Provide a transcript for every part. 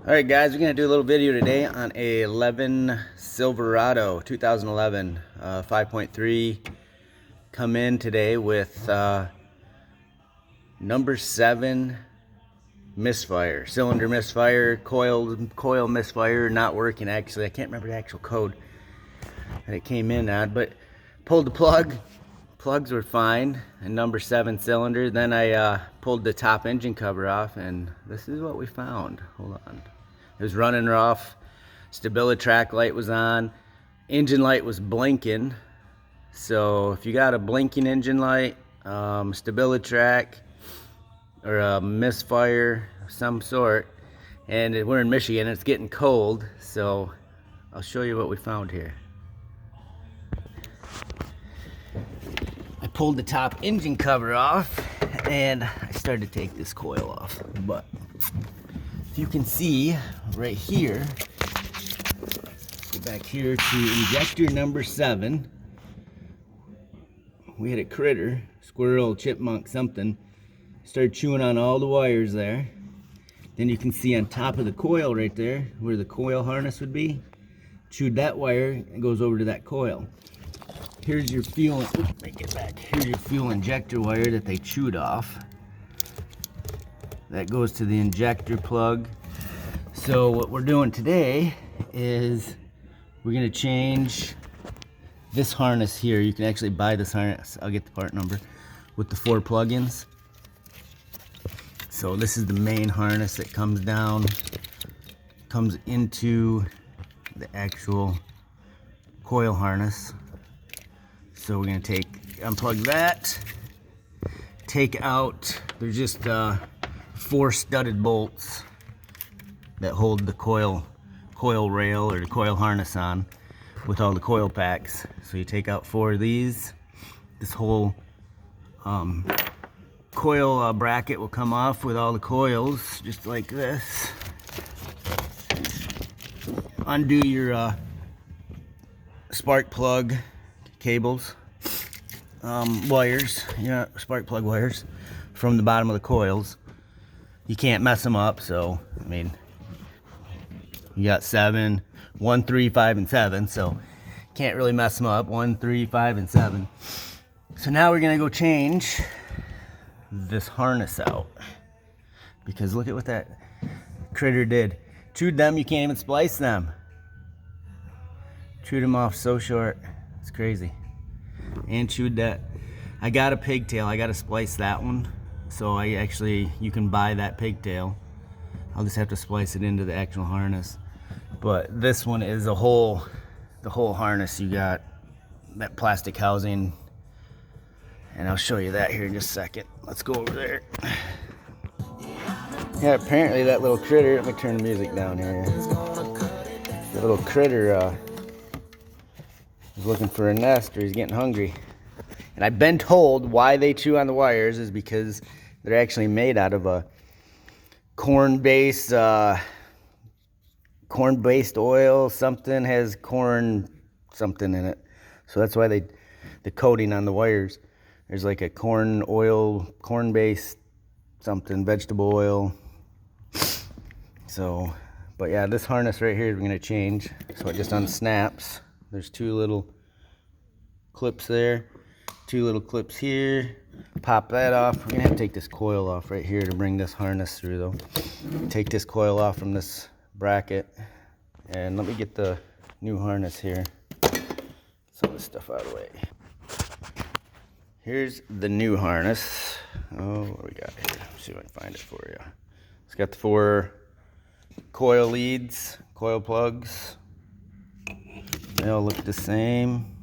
Alright guys, we're going to do a little video today on a 11 Silverado 2011 5.3. Come in today with number 7 misfire, cylinder misfire, coil misfire, not working actually. I can't remember the actual code that it came in on, but pulled the plug. Plugs were fine, and number 7 cylinder. Then I pulled the top engine cover off, and this is what we found. Hold on. It was running rough. Stabilatrack light was on. Engine light was blinking. So if you got a blinking engine light, stabilatrack, or a misfire of some sort, and we're in Michigan, it's getting cold, so I'll show you what we found here. I pulled the top engine cover off, and I started to take this coil off, but you can see right here, go back here to injector number 7. We had a critter, squirrel, chipmunk, something, started chewing on all the wires there. Then you can see on top of the coil right there, where the coil harness would be, chewed that wire and goes over to that coil. Here's your fuel, let me get back. Here's your fuel injector wire that they chewed off. That goes to the injector plug. So what we're doing today is we're gonna change this harness here. You can actually buy this harness, I'll get the part number, with the 4 plugins. So this is the main harness that comes down, comes into the actual coil harness. So we're gonna unplug that, take out, there's just 4 studded bolts that hold the coil rail or the coil harness on with all the coil packs. So you take out 4 of these. This whole coil bracket will come off with all the coils, just like this. Undo your spark plug cables, wires, spark plug wires from the bottom of the coils. You can't mess them up, so I mean, you got 7, 1, 3, 5, and 7, so can't really mess them up. 1, 3, 5, and 7. So now we're gonna go change this harness out, because look at what that critter did. Chewed them, you can't even splice them. Chewed them off so short, it's crazy. And chewed that. I got a pigtail, I gotta splice that one. So you can buy that pigtail. I'll just have to splice it into the actual harness. But this one is the whole harness. You got that plastic housing, and I'll show you that here in just a second. Let's go over there. Yeah, apparently that little critter, let me turn the music down here. The little critter is looking for a nest, or he's getting hungry. And I've been told why they chew on the wires is because they're actually made out of a corn-based oil. Something has corn something in it. So that's why the coating on the wires, there's like a corn oil, corn-based something, vegetable oil. So, but yeah, this harness right here we're gonna change. So it just unsnaps. There's 2 little clips there. 2 little clips here. Pop that off. We're gonna have to take this coil off right here to bring this harness through though. Take this coil off from this bracket, and let me get the new harness here. Some of this stuff out of the way. Here's the new harness. Oh, what do we got here? Let's see if I can find it for you. It's got the 4 coil leads, coil plugs. They all look the same.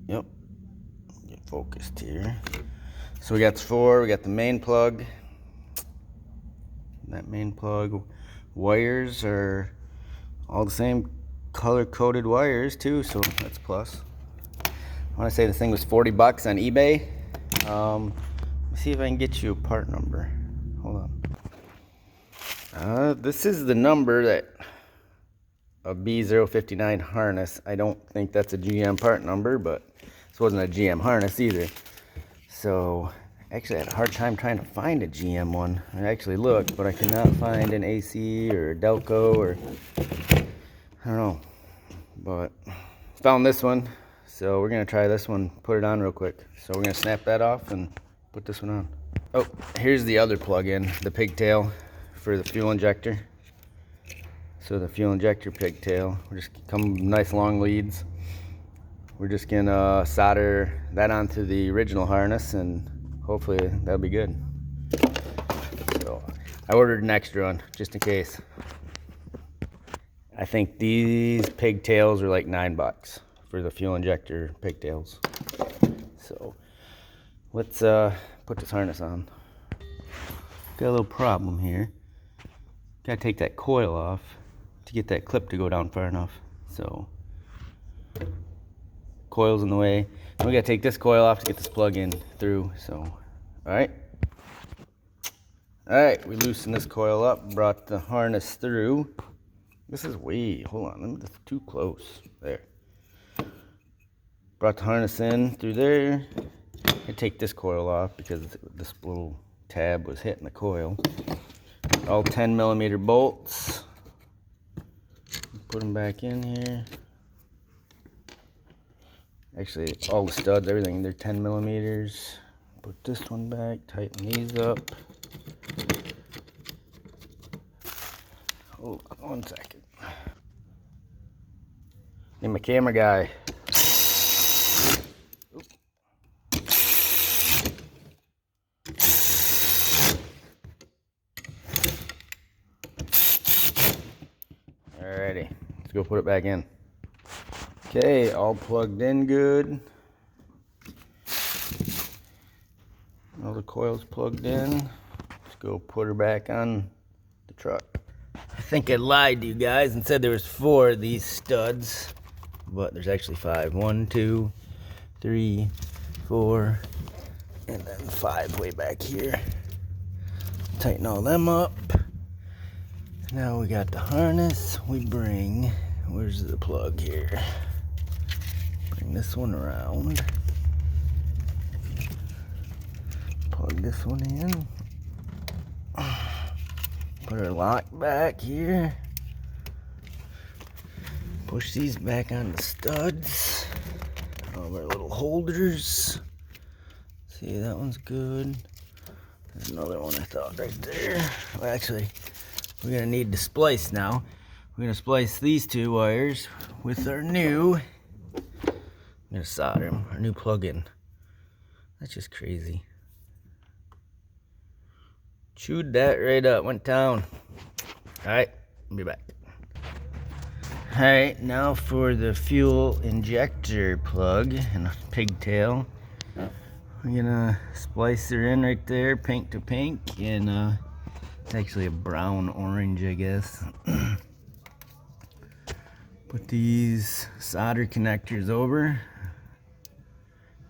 Yep, get focused here. So we got the 4, we got the main plug. That main plug wires are all the same color-coded wires too, so that's plus. I want to say the thing was 40 bucks on eBay. Let's see if I can get you a part number. Hold on. This is the number that a B059 harness. I don't think that's a GM part number, but this wasn't a GM harness either. So Actually, I had a hard time trying to find a GM one. I actually looked, but I could not find an AC or a Delco or I don't know. But found this one, so we're gonna try this one. Put it on real quick. So we're gonna snap that off and put this one on. Oh, here's the other plug-in, the pigtail for the fuel injector. So the fuel injector pigtail, we're just come nice long leads. We're just gonna solder that onto the original harness and hopefully that'll be good. So I ordered an extra one just in case. I think these pigtails are like $9 for the fuel injector pigtails. So let's put this harness on. Got a little problem here. Gotta take that coil off to get that clip to go down far enough. So coil's in the way. We gotta take this coil off to get this plug in through. So alright, we loosened this coil up, brought the harness through. This is way, hold on, that's too close. There. Brought the harness in through there. I take this coil off because this little tab was hitting the coil. All 10mm bolts. Put them back in here. Actually, all the studs, everything, they're 10mm. Put this one back, tighten these up. Hold on 1 second. Need my camera guy. Alrighty, let's go put it back in. Okay, all plugged in good. All the coils plugged in. Let's go put her back on the truck. I think I lied to you guys and said there was 4 of these studs, but there's actually 5. 1, 2, 3, 4, and then 5 way back here. Tighten all them up. Now we got the harness. We bring, where's the plug here? Bring this one around. Plug this one in. Put our lock back here. Push these back on the studs. All our little holders. See, that one's good. There's another one I thought right there. Well, actually, we're gonna need to splice now. We're gonna splice these 2 wires with our new, I'm gonna solder them, our new plug-in. That's just crazy. Chewed that right up, went down. Alright, I'll be back. Alright, now for the fuel injector plug and pigtail. We're gonna splice her in right there, pink to pink, and it's actually a brown orange, I guess. Put these solder connectors over,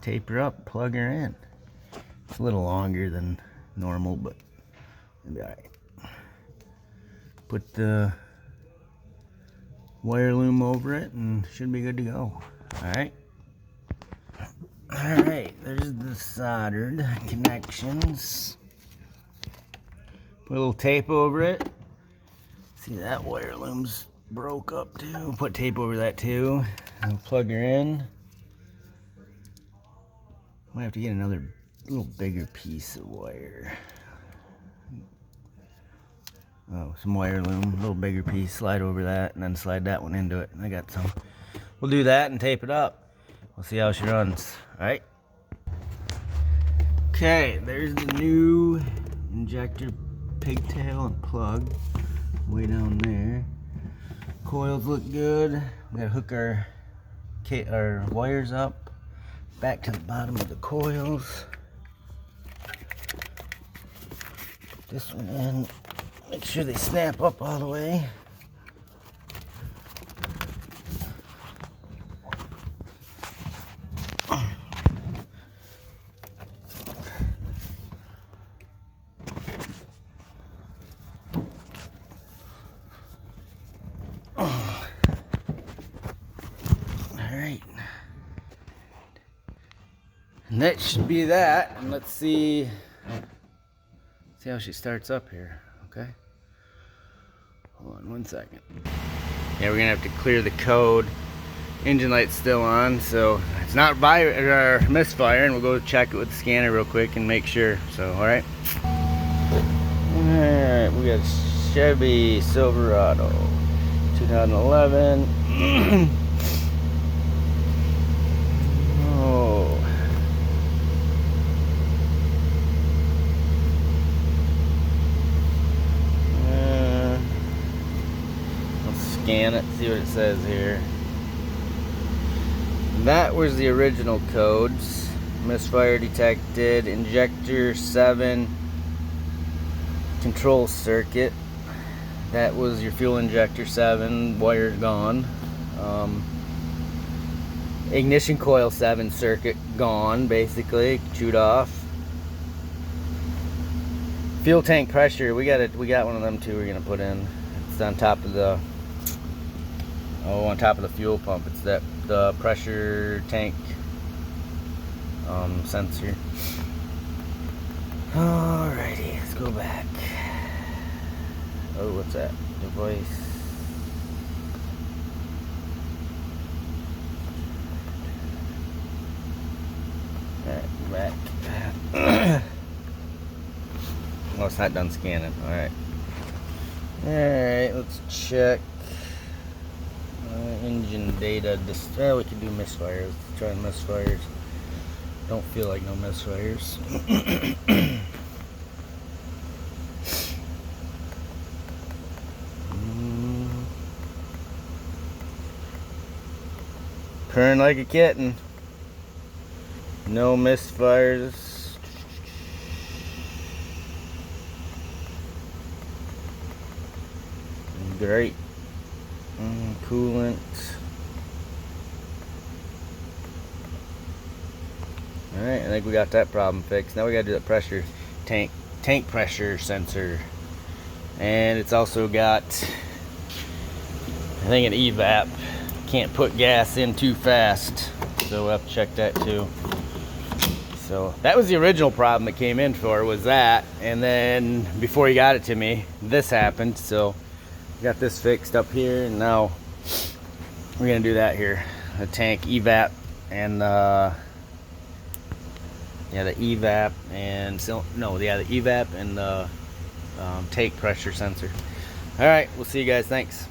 tape her up, plug her in. It's a little longer than normal, but it'll be alright. Put the wire loom over it and should be good to go. Alright. Alright, there's the soldered connections. Put a little tape over it. See, that wire loom's broke up too. Put tape over that too. And plug her in. Might have to get another little bigger piece of wire. Oh, some wire loom, a little bigger piece. Slide over that and then slide that one into it. I got some. We'll do that and tape it up. We'll see how she runs. Alright. Okay, there's the new injector pigtail and plug way down there. Coils look good. We gotta hook our wires up back to the bottom of the coils. Put this one in. Make sure they snap up all the way. And that should be that. And let's see how she starts up here. Okay. Hold on 1 second. Yeah, we're gonna have to clear the code. Engine light's still on, so it's not misfire, and we'll go check it with the scanner real quick and make sure. So, all right. Alright, we got Chevy Silverado 2011. Oh. Let's scan it, see what it says here. That was the original codes. Misfire detected, injector 7, control circuit. That was your fuel injector 7, wire gone. Ignition coil 7 circuit gone, basically, chewed off. Fuel tank pressure, we got one of them too we're gonna put in. It's on top of the fuel pump. It's the pressure tank sensor. Alrighty, let's go back. Oh, what's that? Device. Alright, back. Well, it's not done scanning. Alright. Alright, let's check. Engine data. We can do misfires. Let's try misfires. Don't feel like no misfires. Purring like a kitten. No misfires. Great. Coolant. Alright, I think we got that problem fixed. Now we gotta do the pressure tank pressure sensor. And it's also got, I think, an evap. Can't put gas in too fast, so we'll have to check that too. So that was the original problem it came in for, was that. And then before he got it to me, this happened. So we got this fixed up here, and now we're gonna do that here. The tank evap and the evap and the evap and the tank pressure sensor. All right, we'll see you guys. Thanks.